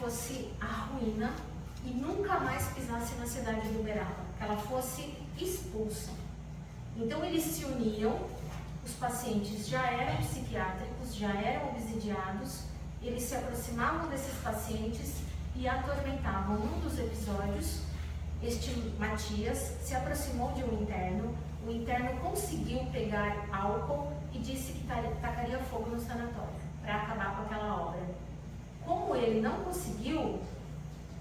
fosse a ruína e nunca mais pisasse na cidade de Uberaba, que ela fosse expulsa. Então eles se uniam, os pacientes já eram psiquiátricos, já eram obsidiados, eles se aproximavam desses pacientes e atormentavam. Num dos episódios, este Matias se aproximou de um interno, o interno conseguiu pegar álcool e disse que tacaria fogo no sanatório para acabar com aquela obra. Como ele não conseguiu,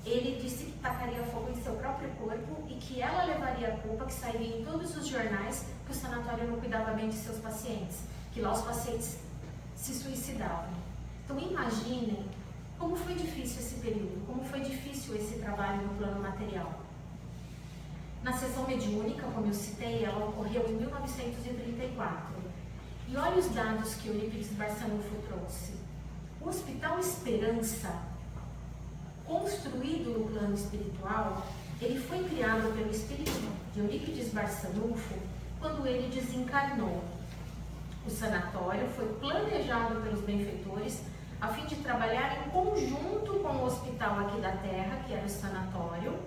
ele disse que tacaria fogo em seu próprio corpo e que ela levaria a culpa, que sairia em todos os jornais que o sanatório não cuidava bem de seus pacientes, que lá os pacientes se suicidavam. Então imaginem como foi difícil esse período, como foi difícil esse trabalho no plano material. Na sessão mediúnica, como eu citei, ela ocorreu em 1934. E olha os dados que Eurípides Barçanufo trouxe. O Hospital Esperança, construído no plano espiritual, ele foi criado pelo espírito de Eurípides Barçanufo quando ele desencarnou. O sanatório foi planejado pelos benfeitores a fim de trabalhar em conjunto com o hospital aqui da Terra, que era o sanatório.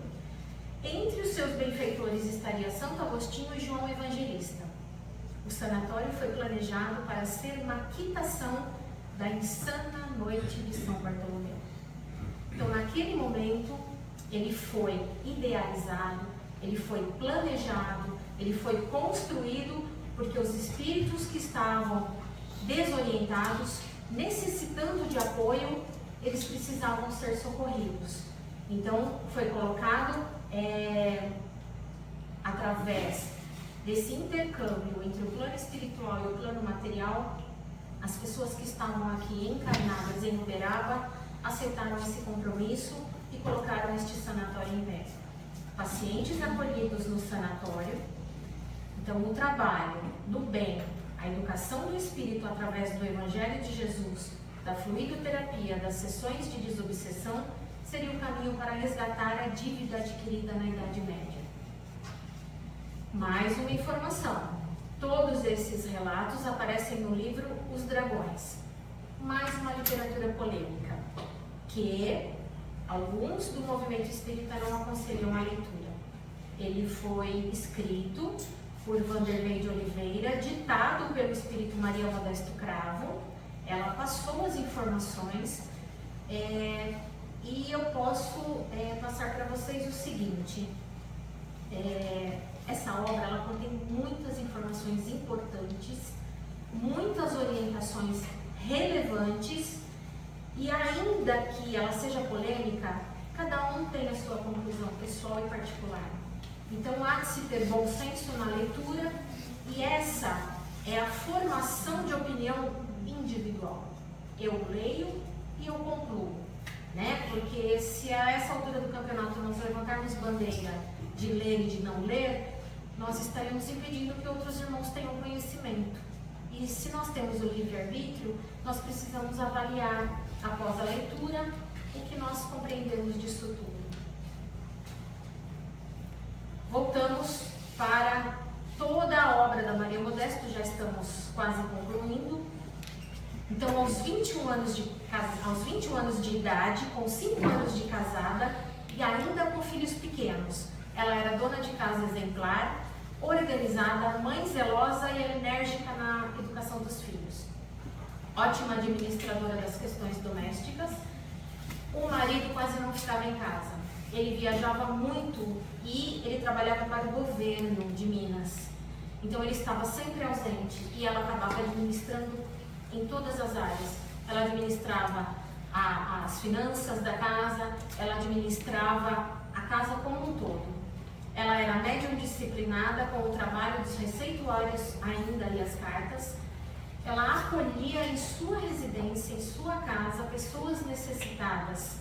Entre os seus benfeitores estaria Santo Agostinho e João Evangelista. O sanatório foi planejado para ser uma quitação da insana noite de São Bartolomeu. Então, naquele momento, ele foi idealizado, ele foi planejado, ele foi construído, porque os espíritos que estavam desorientados, necessitando de apoio, eles precisavam ser socorridos. Então, foi colocado através desse intercâmbio entre o plano espiritual e o plano material, as pessoas que estavam aqui encarnadas em Uberaba aceitaram esse compromisso e colocaram este sanatório em pé. Pacientes acolhidos no sanatório. Então, o trabalho do bem, a educação do espírito através do Evangelho de Jesus, da fluidoterapia, das sessões de desobsessão, seria o caminho para resgatar a dívida adquirida na Idade Média. Mais uma informação. Todos esses relatos aparecem no livro Os Dragões. Mais uma literatura polêmica, que alguns do movimento espírita não aconselham a leitura. Ele foi escrito por Vanderlei de Oliveira, ditado pelo espírito Maria Modesto Cravo. Ela passou as informações e eu posso passar para vocês o seguinte. Essa obra ela contém muitas informações importantes, muitas orientações relevantes, e ainda que ela seja polêmica, cada um tem a sua conclusão pessoal e particular. Então há de se ter bom senso na leitura, e essa é a formação de opinião individual. Eu leio e eu concluo, né? Porque se a essa altura do campeonato nós levantarmos bandeira de ler e de não ler, nós estaremos impedindo que outros irmãos tenham conhecimento. E se nós temos o livre-arbítrio, nós precisamos avaliar, após a leitura, o que nós compreendemos disso tudo. Voltamos para toda a obra da Maria Modesto, já estamos quase concluindo. Então, aos 21 anos de idade, com 5 anos de casada e ainda com filhos pequenos, ela era dona de casa exemplar, organizada, mãe zelosa e enérgica na educação dos filhos. Ótima administradora das questões domésticas. O marido quase não ficava em casa. Ele viajava muito e ele trabalhava para o governo de Minas. Então ele estava sempre ausente e ela acabava administrando em todas as áreas. Ela administrava as finanças da casa, ela administrava a casa como um todo. Ela era médium disciplinada com o trabalho dos receituários ainda e as cartas. Ela acolhia em sua residência, em sua casa, pessoas necessitadas.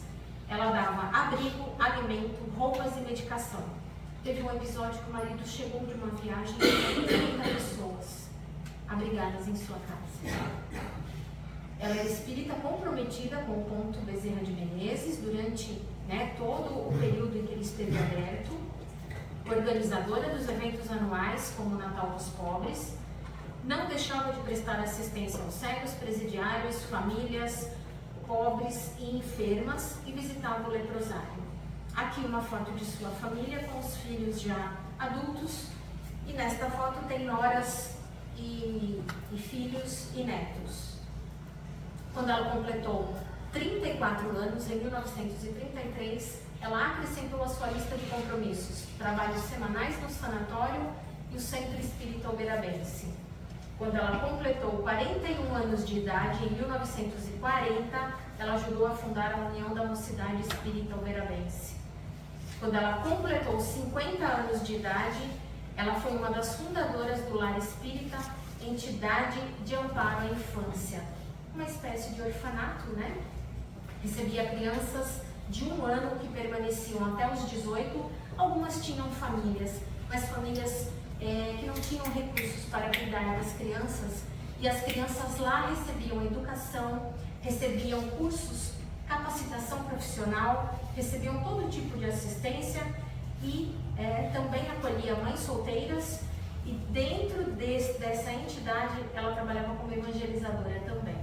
Ela dava abrigo, alimento, roupas e medicação. Teve um episódio que o marido chegou de uma viagem com 30 pessoas abrigadas em sua casa. Ela era espírita comprometida com o ponto Bezerra de Menezes durante todo o período em que ele esteve aberto. Organizadora dos eventos anuais, como o Natal dos Pobres, não deixava de prestar assistência aos cegos, presidiários, famílias, pobres e enfermas e visitava o leprosário. Aqui uma foto de sua família com os filhos já adultos, e nesta foto tem noras e filhos e netos. Quando ela completou 34 anos, em 1933, ela acrescentou à sua lista de compromissos trabalhos semanais no sanatório e o Centro Espírita Uberabense. Quando ela completou 41 anos de idade, em 1940, ela ajudou a fundar a União da Mocidade Espírita Uberabense. Quando ela completou 50 anos de idade, ela foi uma das fundadoras do Lar Espírita, entidade de amparo à infância. Uma espécie de orfanato, né? Recebia crianças de 1 ano que permaneciam até os 18. Algumas tinham famílias, mas famílias que não tinham recursos para cuidar das crianças. E as crianças lá recebiam educação, recebiam cursos, capacitação profissional, recebiam todo tipo de assistência e também acolhia mães solteiras. E dentro dessa entidade, ela trabalhava como evangelizadora também.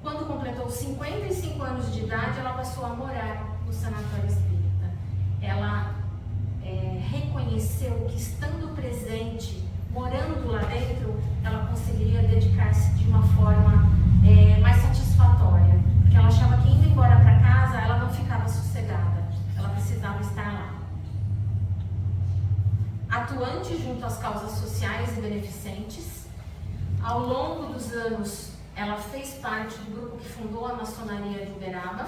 Quando completou 55 anos de idade, ela passou a morar no Sanatório Espírita. Ela reconheceu que, estando presente, morando lá dentro, ela conseguiria dedicar-se de uma forma mais satisfatória. Porque ela achava que, indo embora para casa, ela não ficava sossegada. Ela precisava estar lá. Atuante junto às causas sociais e beneficentes, ao longo dos anos, ela fez parte do grupo que fundou a maçonaria de Uberaba.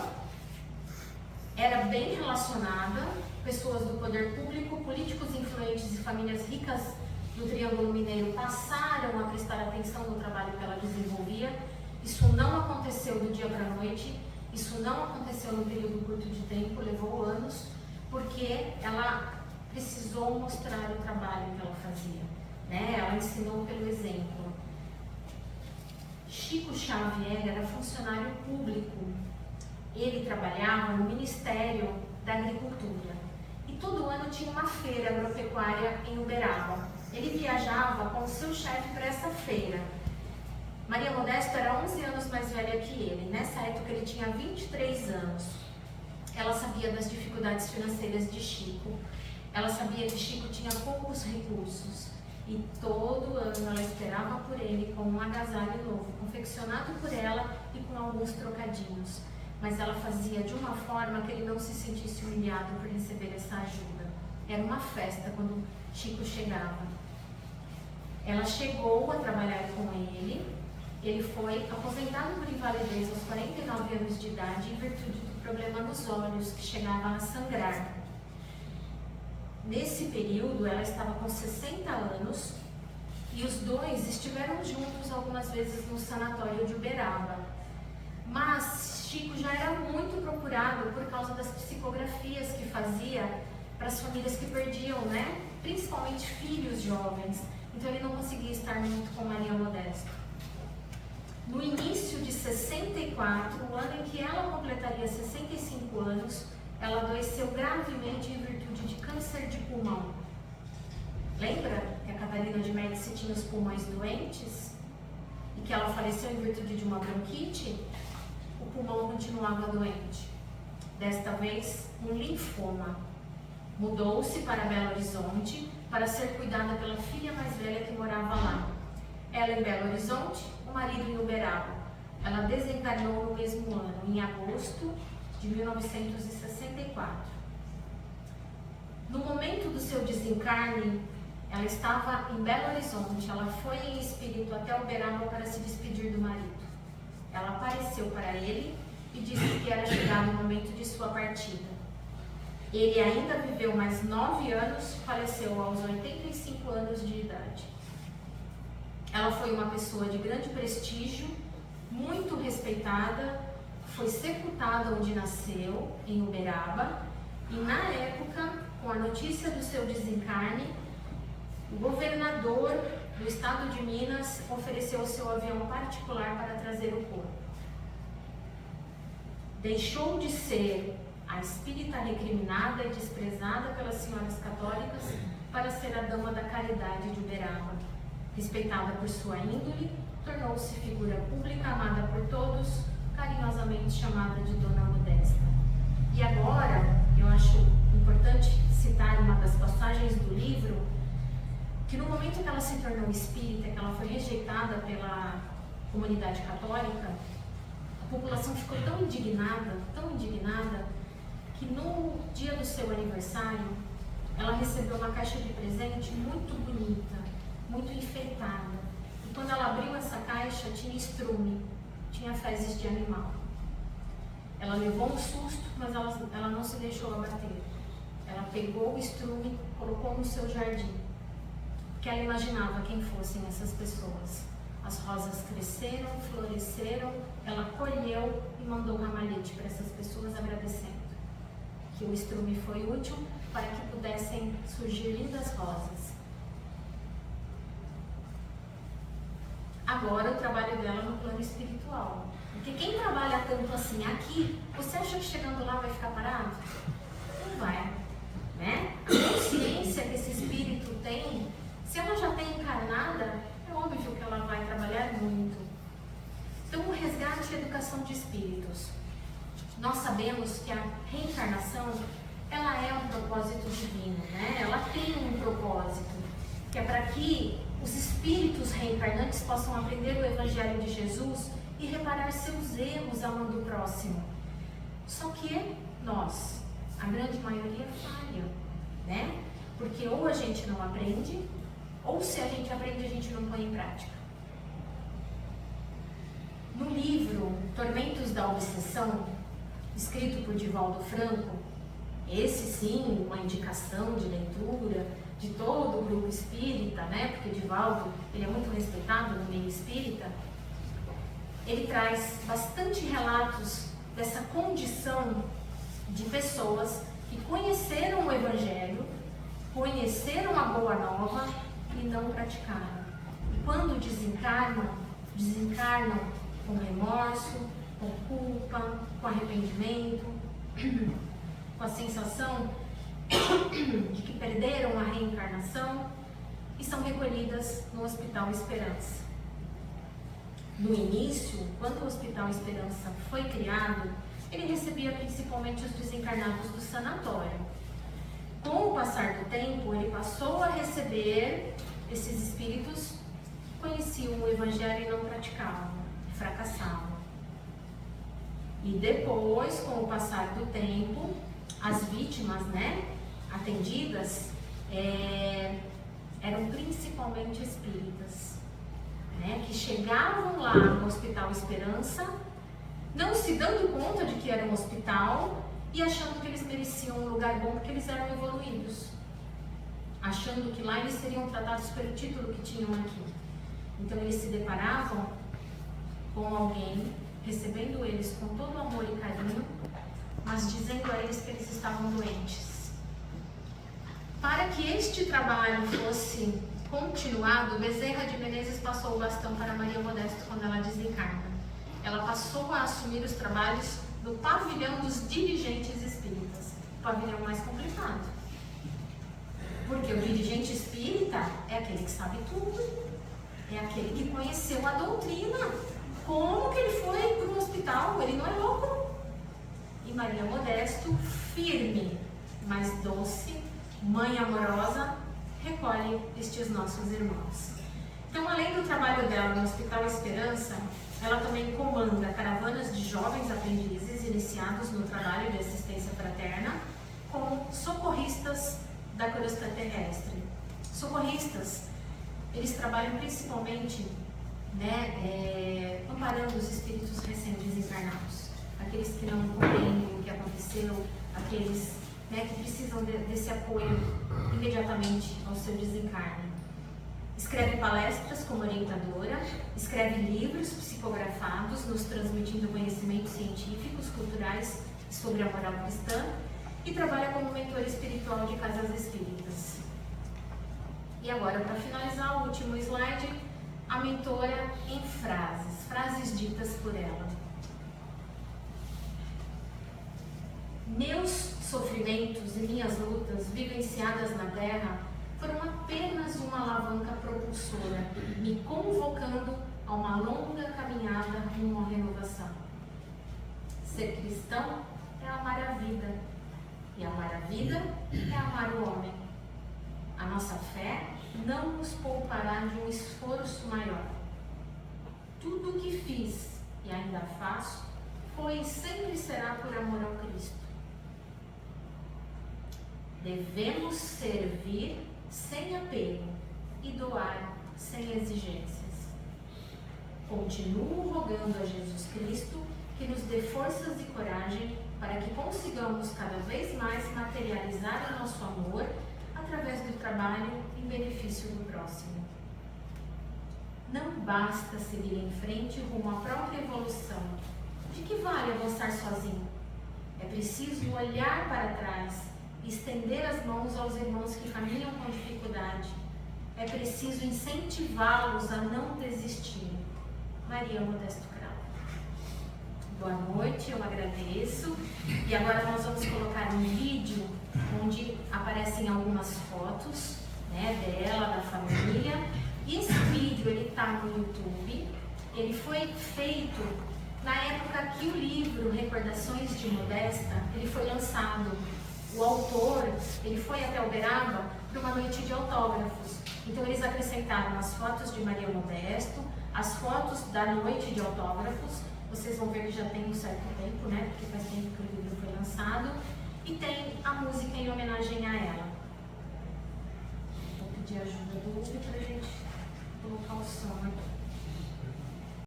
Era bem relacionada, pessoas do poder público, políticos influentes e famílias ricas do Triângulo Mineiro passaram a prestar atenção no trabalho que ela desenvolvia. Isso não aconteceu do dia para a noite, isso não aconteceu num período curto de tempo, levou anos, porque ela precisou mostrar o trabalho que ela fazia, né? Ela ensinou pelo exemplo. Chico Xavier era funcionário público. Ele trabalhava no Ministério da Agricultura. E todo ano tinha uma feira agropecuária em Uberaba. Ele viajava com o seu chefe para essa feira. Maria Modesto era 11 anos mais velha que ele. Nessa época ele tinha 23 anos. Ela sabia das dificuldades financeiras de Chico. Ela sabia que Chico tinha poucos recursos. E todo ano ela esperava por ele com um agasalho novo, confeccionado por ela e com alguns trocadinhos. Mas ela fazia de uma forma que ele não se sentisse humilhado por receber essa ajuda. Era uma festa quando Chico chegava. Ela chegou a trabalhar com ele. Ele foi aposentado por invalidez aos 49 anos de idade em virtude do problema nos olhos, que chegava a sangrar. Nesse período, ela estava com 60 anos e os dois estiveram juntos algumas vezes no sanatório de Uberaba. Mas Chico já era muito procurado por causa das psicografias que fazia para as famílias que perdiam, né? Principalmente filhos jovens. Então ele não conseguia estar muito com Maria Modesto. No início de 64, o ano em que ela completaria 65 anos, ela adoeceu gravemente em virtude de câncer de pulmão. Lembra que a Catarina de Médici tinha os pulmões doentes? E que ela faleceu em virtude de uma bronquite? O pulmão continuava doente. Desta vez, um linfoma. Mudou-se para Belo Horizonte para ser cuidada pela filha mais velha que morava lá. Ela em Belo Horizonte, o marido em Uberaba. Ela desencarnou no mesmo ano, em agosto de 1964. No momento do seu desencarne, ela estava em Belo Horizonte. Ela foi em espírito até Uberaba para se despedir do marido. Ela apareceu para ele e disse que era chegado o momento de sua partida. Ele ainda viveu mais 9 anos, faleceu aos 85 anos de idade. Ela foi uma pessoa de grande prestígio, muito respeitada, foi sepultada onde nasceu, em Uberaba, e na época, com a notícia do seu desencarne, o governador do estado de Minas ofereceu o seu avião particular para trazer o corpo. Deixou de ser a espírita recriminada e desprezada pelas senhoras católicas para ser a dama da caridade de Uberaba. Respeitada por sua índole, tornou-se figura pública, amada por todos, carinhosamente chamada de Dona Modesta. E agora, eu acho importante citar uma das passagens do livro, que no momento que ela se tornou espírita, que ela foi rejeitada pela comunidade católica, a população ficou tão indignada, que no dia do seu aniversário, ela recebeu uma caixa de presente muito bonita, muito enfeitada. E quando ela abriu essa caixa, tinha estrume, tinha fezes de animal. Ela levou um susto, mas ela não se deixou abater. Ela pegou o estrume, colocou no seu jardim, porque ela imaginava quem fossem essas pessoas. As rosas cresceram, floresceram, ela colheu e mandou um ramalhete para essas pessoas agradecendo que o estrume foi útil para que pudessem surgir lindas rosas. Agora o trabalho dela no plano espiritual. Porque quem trabalha tanto assim aqui, você acha que chegando lá vai ficar parado? Não vai, né? A consciência que esse espírito tem, se ela já tem encarnada, é óbvio que ela vai trabalhar muito. Então, o resgate e a educação de espíritos. Nós sabemos que a reencarnação, ela é um propósito divino, né? Ela tem um propósito, que é para que os espíritos reencarnantes possam aprender o Evangelho de Jesus e reparar seus erros amando o próximo. Só que nós, a grande maioria, falha, né? Porque ou a gente não aprende, ou se a gente aprende, a gente não põe em prática. No livro Tormentos da Obsessão, escrito por Divaldo Franco, esse sim, uma indicação de leitura de todo o grupo espírita, né? Porque Divaldo, ele é muito respeitado no meio espírita. Ele traz bastante relatos dessa condição de pessoas que conheceram o Evangelho, conheceram a Boa Nova e não praticaram. E quando desencarnam com remorso, com culpa, com arrependimento, com a sensação de que perderam a reencarnação e são recolhidas no Hospital Esperança. No início, quando o Hospital Esperança foi criado, ele recebia principalmente os desencarnados do sanatório. Com o passar do tempo, ele passou a receber esses espíritos que conheciam o Evangelho e não praticavam, fracassavam. E depois, com o passar do tempo, as vítimas, né, atendidas eram principalmente espíritas, né, que chegavam lá no Hospital Esperança, não se dando conta de que era um hospital e achando que eles mereciam um lugar bom porque eles eram evoluídos, achando que lá eles seriam tratados pelo título que tinham aqui. Então eles se deparavam com alguém, recebendo eles com todo amor e carinho, mas dizendo a eles que eles estavam doentes. Para que este trabalho fosse continuado, Bezerra de Menezes passou o bastão para Maria Modesto quando ela desencarna. Ela passou a assumir os trabalhos do pavilhão dos dirigentes espíritas, o pavilhão mais complicado. Porque o dirigente espírita é aquele que sabe tudo, é aquele que conheceu a doutrina. Como que ele foi para um hospital? Ele não é louco. E Maria Modesto, firme, mas doce, mãe amorosa, recolhe estes nossos irmãos. Então, além do trabalho dela no Hospital Esperança, ela também comanda caravanas de jovens aprendizes iniciados no trabalho de assistência fraterna como socorristas da cruz terrestre. Socorristas, eles trabalham principalmente, né, amparando os espíritos recém-desencarnados, aqueles que não compreendem o que aconteceu, aqueles, né, que precisam desse apoio imediatamente ao seu desencarne. Escreve palestras como orientadora, escreve livros psicografados, nos transmitindo conhecimentos científicos, culturais sobre a moral cristã e trabalha como mentora espiritual de casas espíritas. E agora, para finalizar, o último slide, a mentora em frases ditas por ela. Meus sofrimentos e minhas lutas vivenciadas na Terra foram apenas uma alavanca propulsora, me convocando a uma longa caminhada rumo à renovação. ser cristão é amar a vida. E amar a vida é amar o homem. A nossa fé não nos poupará de um esforço maior. Tudo o que fiz e ainda faço foi e sempre será por amor ao Cristo. Devemos servir sem apego e doar sem exigências. Continuo rogando a Jesus Cristo que nos dê forças e coragem para que consigamos cada vez mais materializar o nosso amor através do trabalho em benefício do próximo. Não basta seguir em frente rumo à própria evolução. De que vale avançar sozinho? É preciso olhar para trás e estender as mãos aos irmãos que caminham com dificuldade. É preciso incentivá-los a não desistir. Maria Modesto Cravo. Boa noite, eu agradeço. E agora nós vamos colocar um vídeo onde aparecem algumas fotos, né, dela, da família. E esse vídeo ele está no YouTube. Ele foi feito na época que o livro Recordações de Modesta ele foi lançado. O autor ele foi até Uberaba para uma noite de autógrafos. Então eles acrescentaram as fotos de Maria Modesto, as fotos da noite de autógrafos. Vocês vão ver que já tem um certo tempo, né? Porque faz tempo que o livro foi lançado. E tem a música em homenagem a ela. Vou pedir ajuda do Uber para a gente colocar o som aqui.